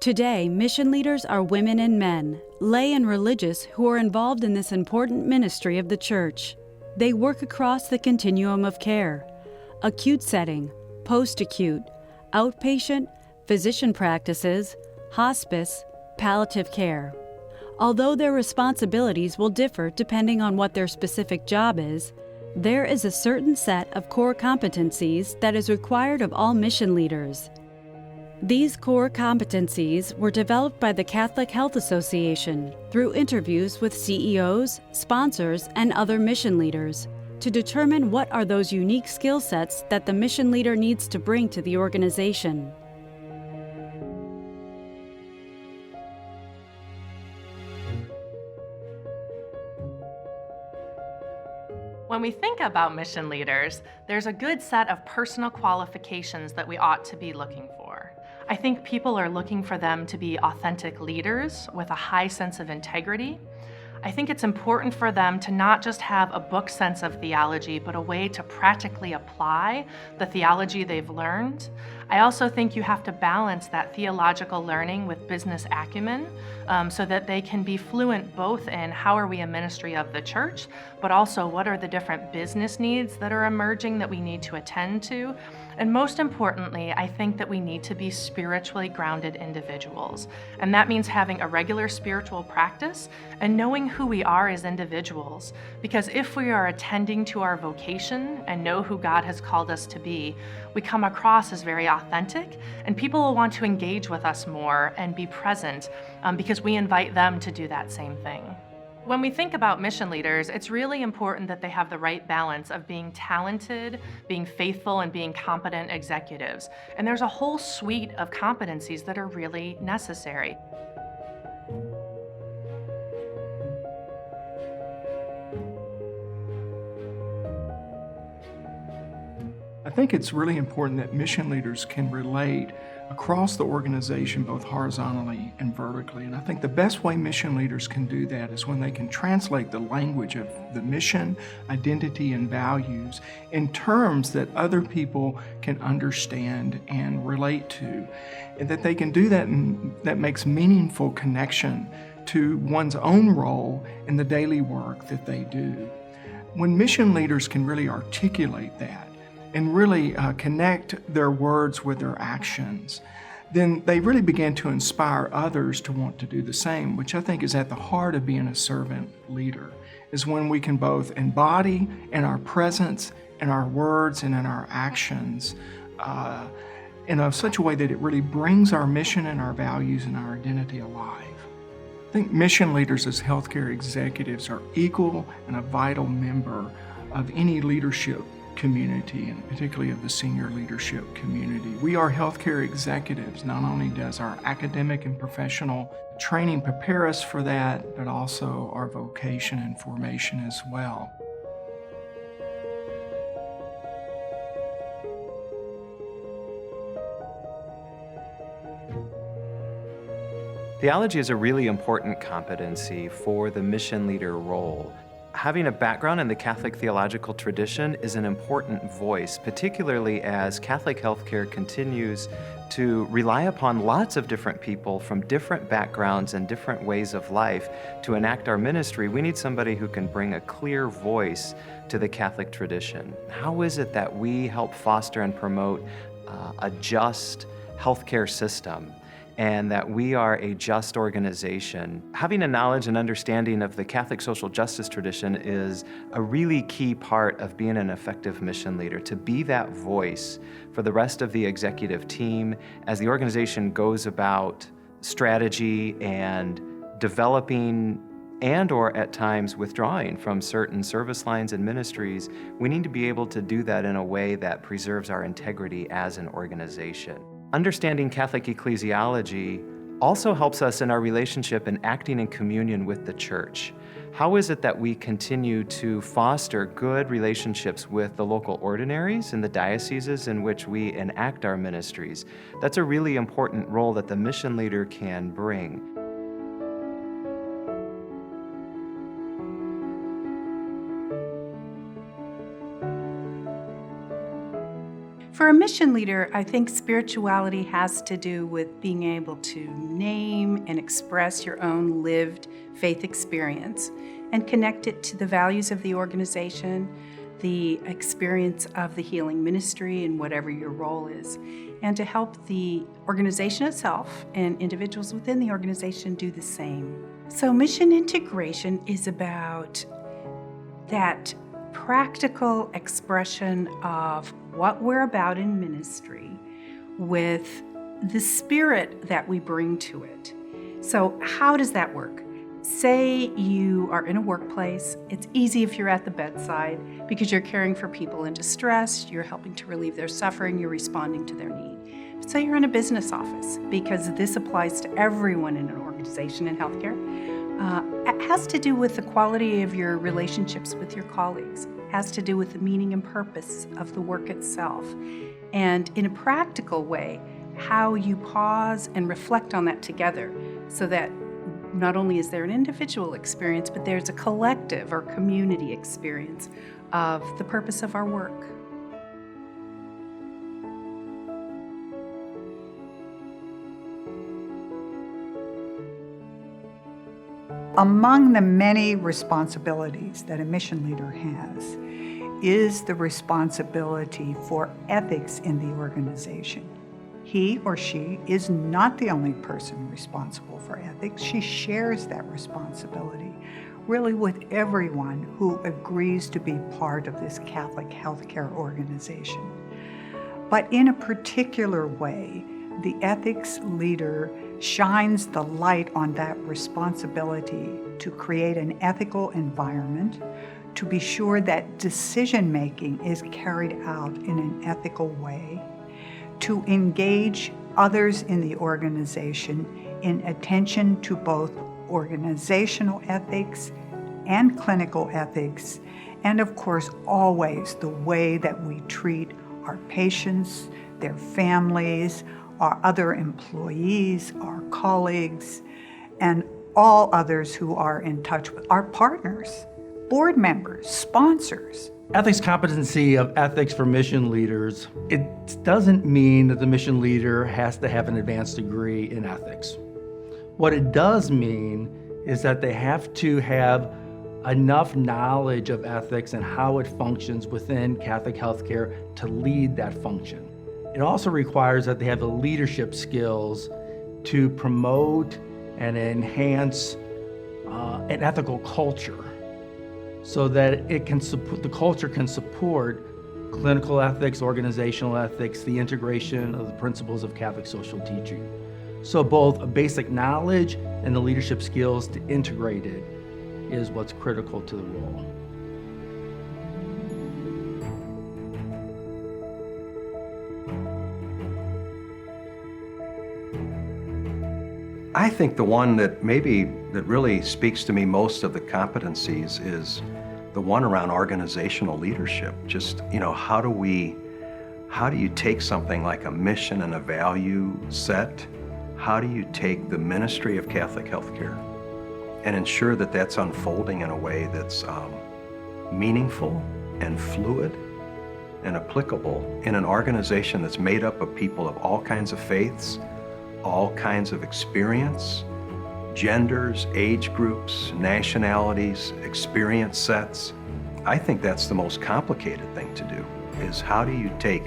Today, mission leaders are women and men, lay and religious, who are involved in this important ministry of the church. They work across the continuum of care: acute setting, post-acute, outpatient, physician practices, hospice, palliative care. Although their responsibilities will differ depending on what their specific job is, there is a certain set of core competencies that is required of all mission leaders. These core competencies were developed by the Catholic Health Association through interviews with CEOs, sponsors, and other mission leaders to determine what are those unique skill sets that the mission leader needs to bring to the organization. When we think about mission leaders, there's a good set of personal qualifications that we ought to be looking for. I think people are looking for them to be authentic leaders with a high sense of integrity. I think it's important for them to not just have a book sense of theology, but a way to practically apply the theology they've learned. I also think you have to balance that theological learning with business acumen so that they can be fluent both in how are we a ministry of the church, but also what are the different business needs that are emerging that we need to attend to. And most importantly, I think that we need to be spiritually grounded individuals. And that means having a regular spiritual practice and knowing who we are as individuals. Because if we are attending to our vocation and know who God has called us to be, we come across as very authentic, and people will want to engage with us more and be present because we invite them to do that same thing. When we think about mission leaders, it's really important that they have the right balance of being talented, being faithful, and being competent executives. And there's a whole suite of competencies that are really necessary. I think it's really important that mission leaders can relate across the organization, both horizontally and vertically. And I think the best way mission leaders can do that is when they can translate the language of the mission, identity, and values in terms that other people can understand and relate to. And that they can do that, and that makes meaningful connection to one's own role in the daily work that they do. When mission leaders can really articulate that, and really connect their words with their actions, then they really begin to inspire others to want to do the same, which I think is at the heart of being a servant leader, is when we can both embody in our presence, in our words, and in our actions in such a way that it really brings our mission and our values and our identity alive. I think mission leaders as healthcare executives are equal and a vital member of any leadership community, and particularly of the senior leadership community. We are healthcare executives. Not only does our academic and professional training prepare us for that, but also our vocation and formation as well. Theology is a really important competency for the mission leader role. Having a background in the Catholic theological tradition is an important voice, particularly as Catholic healthcare continues to rely upon lots of different people from different backgrounds and different ways of life to enact our ministry. We need somebody who can bring a clear voice to the Catholic tradition. How is it that we help foster and promote a just healthcare system, and that we are a just organization? Having a knowledge and understanding of the Catholic social justice tradition is a really key part of being an effective mission leader, to be that voice for the rest of the executive team as the organization goes about strategy and developing and or at times withdrawing from certain service lines and ministries. We need to be able to do that in a way that preserves our integrity as an organization. Understanding Catholic ecclesiology also helps us in our relationship and acting in communion with the church. How is it that we continue to foster good relationships with the local ordinaries in the dioceses in which we enact our ministries? That's a really important role that the mission leader can bring. For For a mission leader, I think spirituality has to do with being able to name and express your own lived faith experience and connect it to the values of the organization, the experience of the healing ministry and whatever your role is, and to help the organization itself and individuals within the organization do the same. So mission integration is about that practical expression of what we're about in ministry with the spirit that we bring to it. So how does that work? Say you are in a workplace. It's easy if you're at the bedside because you're caring for people in distress, you're helping to relieve their suffering, you're responding to their need. But say you're in a business office, because this applies to everyone in an organization in healthcare. It has to do with the quality of your relationships with your colleagues. It has to do with the meaning and purpose of the work itself. And in a practical way, how you pause and reflect on that together so that not only is there an individual experience, but there's a collective or community experience of the purpose of our work. Among the many responsibilities that a mission leader has is the responsibility for ethics in the organization. He or she is not the only person responsible for ethics. She shares that responsibility really with everyone who agrees to be part of this Catholic healthcare organization. But in a particular way, the ethics leader shines the light on that responsibility to create an ethical environment, to be sure that decision-making is carried out in an ethical way, to engage others in the organization in attention to both organizational ethics and clinical ethics, and of course, always the way that we treat our patients, their families, our other employees, our colleagues, and all others who are in touch with our partners, board members, sponsors. Ethics competency of ethics for mission leaders, it doesn't mean that the mission leader has to have an advanced degree in ethics. What it does mean is that they have to have enough knowledge of ethics and how it functions within Catholic healthcare to lead that function. It also requires that they have the leadership skills to promote and enhance an ethical culture so that it can support, the culture can support clinical ethics, organizational ethics, the integration of the principles of Catholic social teaching. So both a basic knowledge and the leadership skills to integrate it is what's critical to the role. I think the one that really speaks to me most of the competencies is the one around organizational leadership. Just, how do you take something like a mission and a value set? How do you take the ministry of Catholic healthcare and ensure that that's unfolding in a way that's meaningful and fluid and applicable in an organization that's made up of people of all kinds of faiths, all kinds of experience, genders, age groups, nationalities, experience sets. I think that's the most complicated thing to do, is how do you take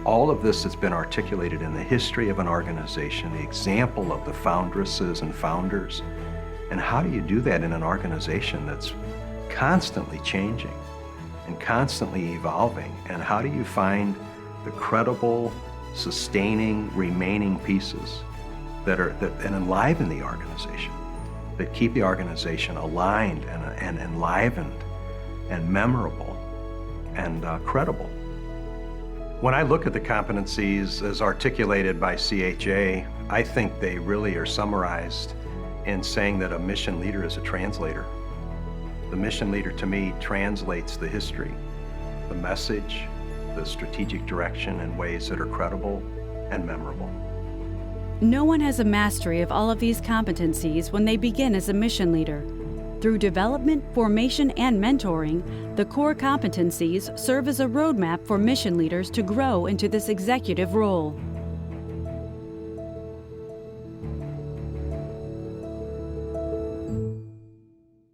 all of this that's been articulated in the history of an organization, the example of the foundresses and founders, and how do you do that in an organization that's constantly changing and constantly evolving? And how do you find the credible, sustaining, remaining pieces that enliven the organization, that keep the organization aligned and enlivened and memorable and credible? When I look at the competencies as articulated by CHA, I think they really are summarized in saying that a mission leader is a translator. The mission leader, to me, translates the history, the message, the strategic direction in ways that are credible and memorable. No one has a mastery of all of these competencies when they begin as a mission leader. Through development, formation, and mentoring, the core competencies serve as a roadmap for mission leaders to grow into this executive role.